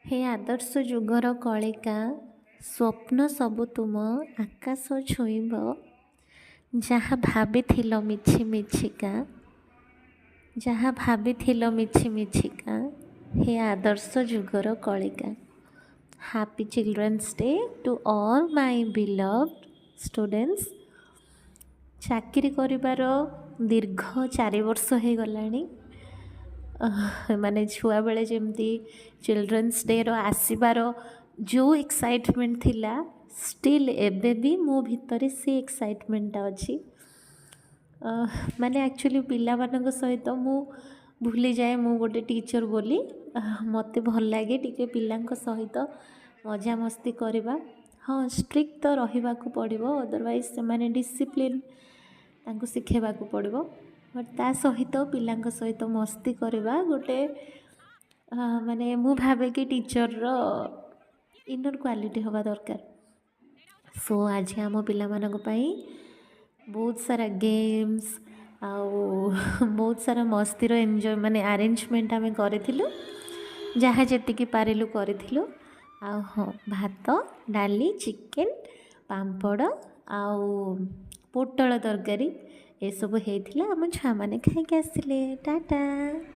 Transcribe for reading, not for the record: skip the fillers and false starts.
हे आदर्श जुगर कलिका स्वप्न सबु तुम आकाश छुईब जहाँ भाविथिल मिछि मिछिका जहाँ भाविथिल मिछि मिछिका हे आदर्श जुगर कलिका। Happy children's day to all my beloved students. चाकरी करिबार दीर्घ 4 वर्ष हो गलानी। माने छुआ बेले जमती चिल्ड्रंस डे रो आसीबार जो एक्साइटमेंट थिला स्टिल एबे भी मो भितर से एक्साइटमेंट अच्छी। माने एक्चुअली पिला मानक सहित मु भूली जाए मु गोटे टीचर बोली। मते भल लगे टिके पिलांक सहित मजा मस्ती करवा। हाँ स्ट्रिक्ट तो रहिबा को पड़िबो अदरवाइज से माने डिसिप्लिन तांको सिखेबा को पड़िबो बट ता सहित पिलांक सहित मस्ती करवा गोटे माने मु भावे कि टीचर रो इनर क्वालिटी हवा दरकार। सो आज आम पिला मानक पई बहुत सारा गेम्स आउ बहुत सारा मस्ती रो एंजॉय माने अरेंजमेंट आमे करिथिलु जहाँ जेतिकी पारिलु करिथिलु। आउ हाँ भात डाली चिकेन पांपड़ आउ पोटल तरकारी ए सब हेइथिला। आम छुआ माने खाइके आसिले टाटा।